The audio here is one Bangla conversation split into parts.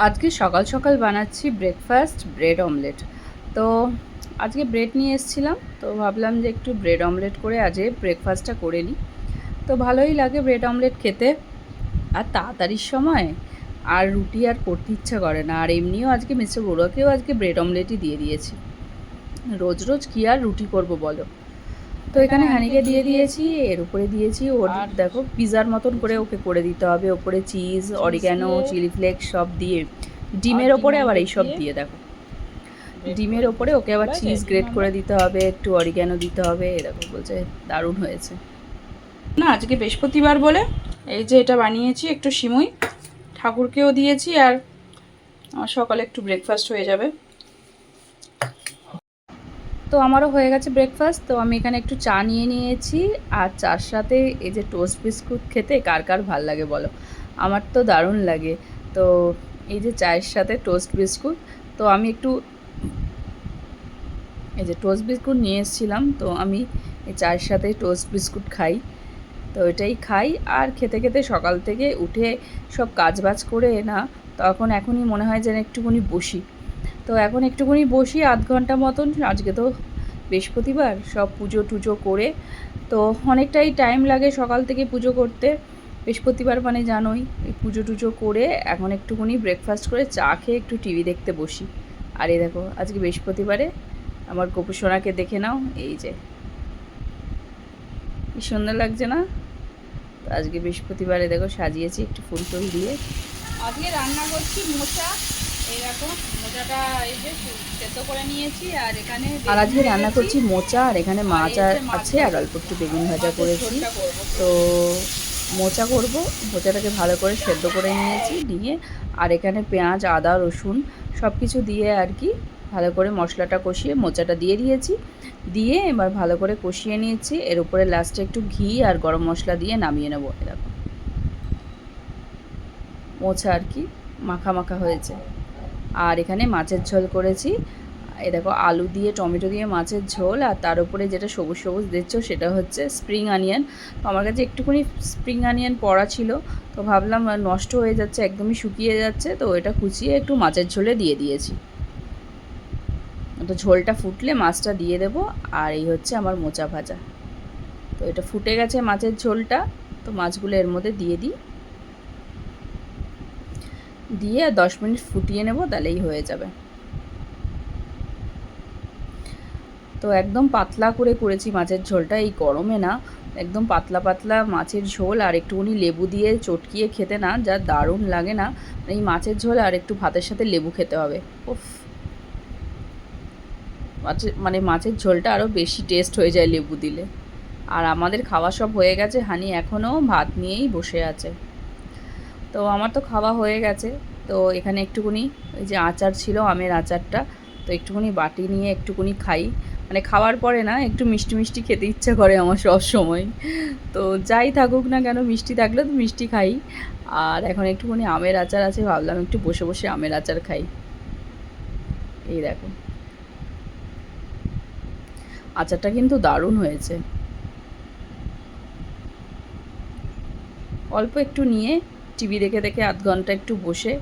আজকে সকাল সকাল বানাচ্ছি ব্রেকফাস্ট ব্রেড অমলেট। তো আজকে ব্রেড নিয়ে এসেছিলাম, তো ভাবলাম যে একটু ব্রেড অমলেট করে আজকে ব্রেকফাস্টটা করে নিই। তো ভালোই লাগে ব্রেড অমলেট খেতে, আর তাড়াতাড়ির সময় আর রুটি আর করতে ইচ্ছা করে না। আর এমনিও আজকে মিস্টার বড়ুয়াকেও আজকে ব্রেড অমলেটই দিয়ে দিয়েছি। রোজ রোজ কী আর রুটি করব বলো। তো এখানে হানিকে দিয়ে দিয়েছি, এর উপরে দিয়েছি ওর, আর দেখো পিৎজার মতন করে ওকে করে দিতে হবে। ওপরে চিজ, অরিগ্যানো, দিয়ে চিলি ফ্লেক্স সব দিয়ে, আর ডিমের ডিম ওপরে আবার অমলেট এইসব দিয়ে দিয়ে দেখো, ব্রেড ডিমের করে ওপরে ওকে আবার হয়েছে চিজ ডিম গ্রেট করে অমলেট। দিতে হবে, একটু অরিগ্যানো দিতে হবে। এরকম বলছে দারুণ হয়েছে। না আজকে বৃহস্পতিবার বলে এই যে এটা বানিয়েছি, একটু সিমুই ঠাকুরকেও দিয়েছি, আর আমার সকালে একটু ব্রেকফাস্ট হয়ে যাবে। তো আমারও হয়ে গেছে ব্রেকফাস্ট। তো আমি এখানে একটু চা নিয়ে নিয়েছি, আর চার সাথে এই যে টোস্ট বিস্কুট খেতে কার কার ভাল লাগে বলো, আমার তো দারুণ লাগে। তো এই যে চায়ের সাথে টোস্ট বিস্কুট, তো আমি একটু এই যে টোস্ট বিস্কুট নিয়ে এসেছিলাম, তো আমি এই চায়ের সাথে টোস্ট বিস্কুট খাই। তো এটাই খাই, আর খেতে খেতে সকাল থেকে উঠে সব কাজবাজ করে না, তখন এখনই মনে হয় যেন একটুখানি বসি। তো এখন একটুখানি বসি আধ ঘন্টা মতন। আজকে তো বৃহস্পতিবার, সব পুজো টুজো করে তো অনেকটাই টাইম লাগে সকাল থেকে পুজো করতে। বৃহস্পতিবার মানে জানোই, এই পুজো টুজো করে এখন একটুখানি ব্রেকফাস্ট করে চা খেয়ে একটু টিভি দেখতে বসি। আর এই দেখো আজকে বৃহস্পতিবারে আমার গোপু সোনাকে দেখে নাও, এই যে কি সুন্দর লাগছে না। তো আজকে বৃহস্পতিবারে দেখো সাজিয়েছি একটু ফুল টুল দিয়ে। আজকে রান্না করছি মোচা, এইরকম মোচাটা এই যে সেদ্ধ করে নিয়েছি, আর এখানে আর আজকে রান্না করছি মোচা, আর এখানে মাছ আছে, আর অল্প একটু বেগুন ভাজা করেছি। তো মোচা করব, মোচাটাকে ভালো করে সেদ্ধ করে নিয়েছি, নিয়ে আর এখানে পেঁয়াজ আদা রসুন সব কিছু দিয়ে আর কি ভালো করে মশলাটা কষিয়ে মোচাটা দিয়ে দিয়েছি। দিয়ে এবার ভালো করে কষিয়ে নিয়েছি, এর উপরে লাস্টে একটু ঘি আর গরম মশলা দিয়ে নামিয়ে নেবো। এরকম মোচা আর কি মাখা মাখা হয়েছে। আর এখানে মাছের ঝোল করেছি, এই দেখো আলু দিয়ে টমেটো দিয়ে মাছের ঝোল, আর তার উপরে যেটা সবুজ সবুজ দেখছো সেটা হচ্ছে স্প্রিং অনিয়ন। তো আমার কাছে একটুখানি স্প্রিং অনিয়ন পড়া ছিল, তো ভাবলাম নষ্ট হয়ে যাচ্ছে, একদমই শুকিয়ে যাচ্ছে, তো এটা কুচিয়ে একটু মাছের ঝোলে দিয়ে দিয়েছি। তো ঝোলটা ফুটলে মাছটা দিয়ে দেবো, আর এই হচ্ছে আমার মোচা ভাজা। তো এটা ফুটে গেছে মাছের ঝোলটা, তো মাছগুলো এর মধ্যে দিয়ে দিই, দিয়ে 10 মিনিট ফুটিয়ে নেব, তাহলেই হয়ে যাবে। তো একদম পাতলা করে করেছি মাছের ঝোলটা, এই গরমে না একদম পাতলা পাতলা মাছের ঝোল, আর একটুখানি লেবু দিয়ে চটকিয়ে খেতে না যা দারুণ লাগে না। এই মাছের ঝোল আর একটু ভাতের সাথে লেবু খেতে হবে। উফ, মানে মাছের ঝোলটা আরও বেশি টেস্ট হয়ে যায় লেবু দিলে। আর আমাদের খাওয়া সব হয়ে গেছে, হানি এখনও ভাত নিয়েই বসে আছে। তো আমার তো খাওয়া হয়ে গেছে। তো এখানে একটুখানি ওই যে আচার ছিল, আমের আচারটা, তো একটুখানি বাটি নিয়ে একটুখানি খাই। মানে খাওয়ার পরে না একটু মিষ্টি মিষ্টি খেতে ইচ্ছা করে আমার সব সময়। তো যাই থাকুক না কেন, মিষ্টি থাকলে তো মিষ্টি খাই। আর এখন একটুখানি আমের আচার আছে, ভাবলাম একটু বসে বসে আমের আচার খাই। এই দেখো আচারটা কিন্তু দারুণ হয়েছে। অল্প একটু নিয়ে টিভি দেখে দেখে আধ ঘন্টা একটু বসে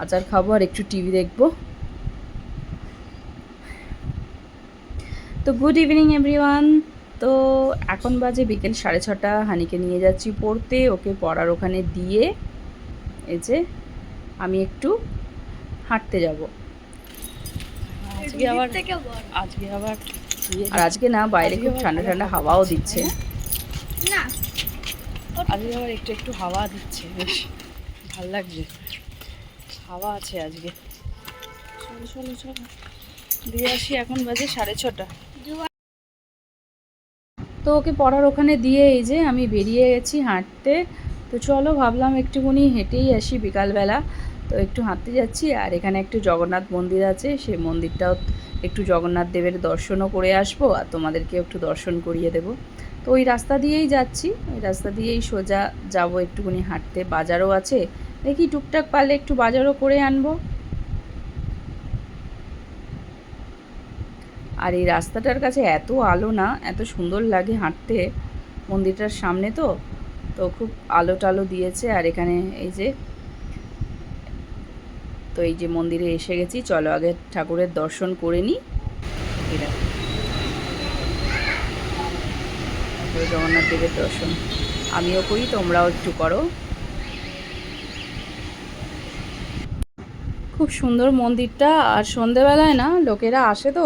আচার খাবো, আর একটু টিভি দেখবো। তো গুড ইভিনিং এভরিওয়ান। তো এখন বাজে বিকেল 6:30, হানিকে নিয়ে যাচ্ছি পড়তে, ওকে পড়ার ওখানে দিয়ে এই যে আমি একটু হাঁটতে যাব। আজকে আবার আর আজকে না বাইরে খুব ঠান্ডা ঠান্ডা হাওয়াও দিচ্ছে। না, আজকে আবার একটু একটু হাওয়া দিচ্ছে, বেশ ভাল লাগছে, হাওয়া আছে আজকে। চলো চলো চলো দিয়ে আসি, এখন বাজে 6:30। তো ওকে পড়ার ওখানে দিয়ে এই যে আমি বেরিয়ে গেছি হাঁটতে। তো চলো ভাবলাম একটুখানি হেঁটেই আসি বিকালবেলা। তো একটু হাঁটতে যাচ্ছি, আর এখানে একটু জগন্নাথ মন্দির আছে, সেই মন্দিরটাও একটু জগন্নাথ দেবের দর্শনও করে আসবো, আর তোমাদেরকে একটু দর্শন করিয়ে দেবো। তো ওই রাস্তা দিয়েই যাচ্ছি, ওই রাস্তা দিয়েই সোজা যাব একটুখানি হাঁটতে। বাজারও আছে, দেখি টুকটাক পারলে একটু বাজারও করে আনবো। আর এই রাস্তাটার কাছে এত আলো না, এত সুন্দর লাগে হাঁটতে, মন্দিরটার সামনে তো, তো খুব আলো টালো দিয়েছে। আর এখানে এই যে তো এই যে মন্দিরে এসে গেছি, চলো আগে ঠাকুরের দর্শন করে নিই। এটা জগন্নাথ দেবের দর্শন আমিও করি, তোমরাও একটু করো। খুব সুন্দর মন্দিরটা, আর সন্ধেবেলায় না লোকেরা আসে, তো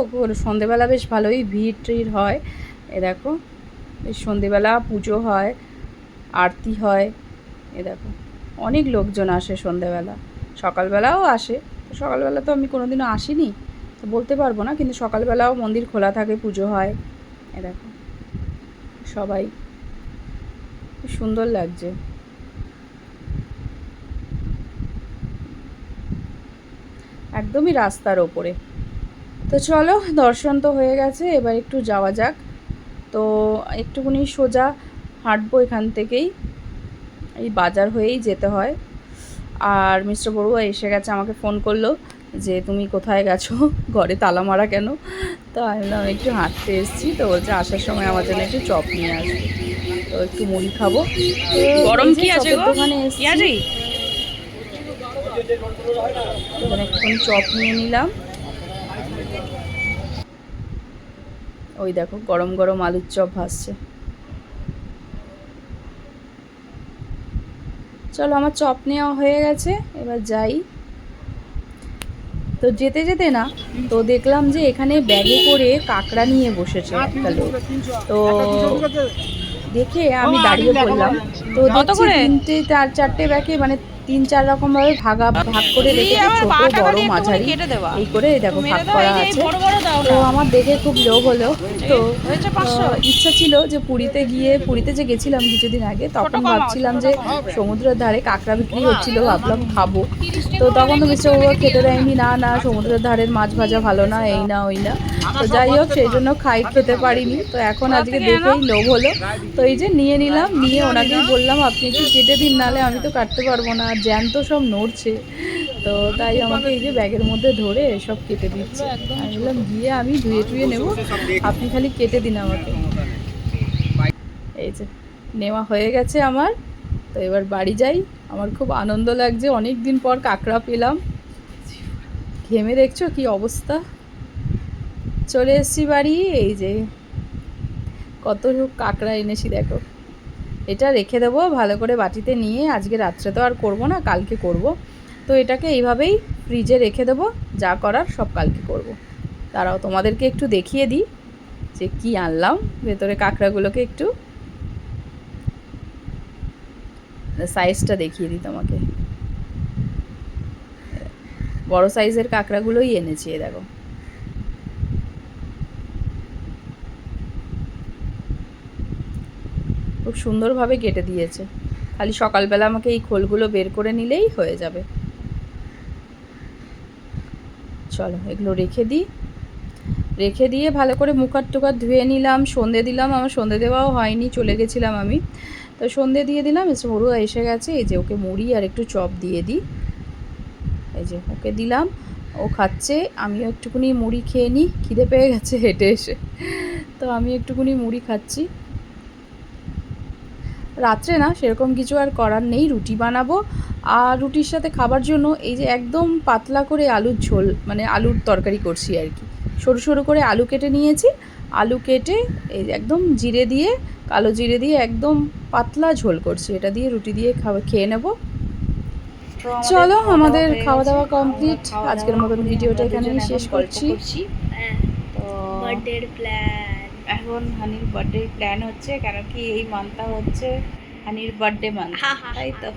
সন্ধেবেলা বেশ ভালোই ভিড় টিড় হয়। এ দেখো বেশ সন্ধেবেলা পুজো হয়, আরতি হয়। এ দেখো অনেক লোকজন আসে সন্ধেবেলা, সকালবেলাও আসে। তো সকালবেলা তো আমি কোনোদিনও আসিনি, তো বলতে পারবো না, কিন্তু সকালবেলাও মন্দির খোলা থাকে, পুজো হয়। এ দেখো সবাই, খুব সুন্দর লাগছে। একদমই রাস্তার ওপরে। তো চলো, দর্শন তো হয়ে গেছে, এবার একটু যাওয়া যাক। তো একটুখানি সোজা হাঁটবো এখান থেকেই, এই বাজার হয়েই যেতে হয়। আর মিস্টার বড়ুয়া এসে গেছে, আমাকে ফোন করলো যে তুমি কোথায় গেছো, ঘরে তালা মারা কেন? তো আমি বললাম একটু হাঁটতে এসেছি। তো বলছে আসার সময় আমার জন্য একটু চপ নিয়ে আসবে, তো একটু মুড়ি খাবো। গরম কি আছে গো? দোকানে এসেছি, এখানে একটুখানি চপ নিয়ে নিলাম। ওই দেখো গরম গরম আলুর চপ ভাসছে। চলো, আমার চপ নেওয়া হয়ে গেছে, এবার যাই। তো যেতে যেতে না, তো দেখলাম যে এখানে ব্যাগে করে কাঁকড়া নিয়ে বসেছে একটা লোক। তো দেখে আমি দাঁড়িয়ে পড়লাম। তো দেখছি তিনটে চারটে ব্যাগে, মানে 3-4 রকমভাবে ভাগ করে রেখেছে, ছোট বড় মাঝারি এই করে দেখো ভাগ করা আছে। তো আমার দেখে খুব লোভ হলো। তো ইচ্ছা ছিল যে পুরীতে যে গেছিলাম কিছুদিন আগে, তখন ভাবছিলাম যে সমুদ্রের ধারে কাঁকড়া বিক্রি হচ্ছিল, ভাবলাম খাবো। তো তখন তো মিস্টার বাবা খেতে দেয়নি, না না সমুদ্রের ধারের মাছ ভাজা ভালো না, এই না ওই না। তো যাই হোক, সেই জন্য খেতে পারিনি। তো এখন আজকে দেখেই লোভ হলো, তো এই যে নিয়ে নিলাম। নিয়ে ওনাকেই বললাম আপনি একটু কেটে দিন, নাহলে আমি তো কাটতে পারবো না, জ্যান্ত সব নড়ছে। তো তাই আমাকে এই যে ব্যাগের মধ্যে ধরে সব কেটে দিচ্ছে। আমি বললাম গিয়ে আমি ধুয়ে টুয়ে নেবো, আপনি খালি কেটে দিন আমাকে। এই যে নেওয়া হয়ে গেছে আমার। তো এবার বাড়ি যাই। আমার খুব আনন্দ লাগছে, অনেক দিন পর কাঁকড়া পেলাম। ঘেমে দেখছো কি অবস্থা। চলে এসেছি বাড়ি, এই যে কত কাঁকড়া এনেছি দেখো। এটা রেখে দেবো ভালো করে বাটিতে নিয়ে, আজকে রাত্রে তো আর করব না, কালকে করব। তো এটাকে এইভাবেই ফ্রিজে রেখে দেবো, যা করার সব কালকে করব। তারাও তোমাদেরকে একটু দেখিয়ে দিই যে কি আনলাম ভেতরে কাঁকড়াগুলোকে, একটু সাইজটা দেখিয়ে দিই তোমাকে। বড় সাইজের কাঁকড়াগুলোই এনেছি, এ দেখো। খুব সুন্দরভাবে কেটে দিয়েছে, খালি সকালবেলা আমাকে এই খোলগুলো বের করে নিলেই হয়ে যাবে। চলো এগুলো রেখে দিয়ে ভালো করে মুখ হাত টুক হাত ধুয়ে নিলাম, সন্ধে দিলাম। আমার সন্ধে দেওয়াও হয়নি, চলে গেছিলাম আমি। তো সন্ধে দিয়ে দিলাম, এসে বড়ুয়া এসে গেছে, এই যে ওকে মুড়ি আর একটু চপ দিয়ে দিই। এই যে ওকে দিলাম, ও খাচ্ছে। আমিও একটুখানি মুড়ি খেয়ে নিই, খিদে পেয়ে গেছে হেঁটে এসে। তো আমি একটুখানি মুড়ি খাচ্ছি। রাত্রে না সেরকম কিছু আর করার নেই, রুটি বানাবো। আর রুটির সাথে খাবার জন্য এই যে একদম পাতলা করে আলুর ঝোল, মানে আলুর তরকারি করছি আর কি। সরু সরু করে আলু কেটে নিয়েছি, আলু কেটে এই একদম জিরে দিয়ে, কালো জিরে দিয়ে একদম পাতলা ঝোল করছি, এটা দিয়ে রুটি দিয়ে খেয়ে নেব। চলো, আমাদের খাওয়া দাওয়া কমপ্লিট। আজকের মতন ভিডিওটা এখানেই শেষ করছি। তো বার্থডের প্ল্যান, এখন হানির বার্থডে প্ল্যান হচ্ছে, কেন কি এই মান্থটা হচ্ছে হানির বার্থডে মান্থ, তাই তো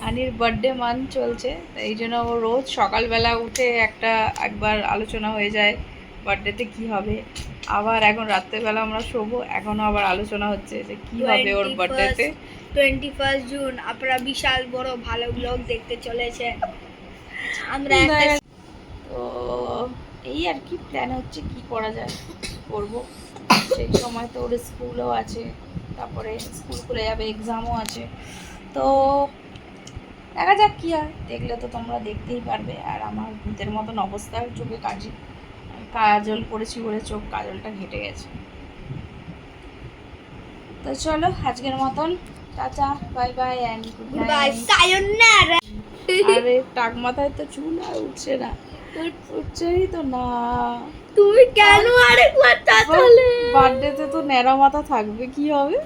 হানির বার্থডে মান্থ চলছে। এই জন্য ও রোজ সকালবেলা উঠে একবার আলোচনা হয়ে যায় বার্থডেতে কি হবে। আবার এখন রাত্রেবেলা আমরা শোবো, এখনও আবার আলোচনা হচ্ছে যে কি হবে ওর বার্থডেতে। 21 জুন আপনারা বিশাল বড় ভালো ব্লগ দেখতে চলেছে। আমরা তো এই আর কি প্ল্যান হচ্ছে, কি করা যায় করব। সেই সময় তো ওর স্কুলও আছে, তারপরে স্কুল খুলে যাবে, এক্সামও আছে। তো দেখা যাক কী হয়, দেখলে তো তোমরা দেখতেই পারবে। আর আমার ভূতের মতন অবস্থা, চোখে কাজল পড়েছি বলে চোখ কাজলটা ঘেটে গেছে। তো চলো আজকের মতন টাটা, bye bye and goodbye, সায়োনারা। আরে টাক মাথায় তো চুল আর উঠছে না, উঠছেই তো না। তুমি কেন আরেকবার তাহলে? বার্থডেতে তো ন্যাড়া মাথা থাকবে, কি হবে?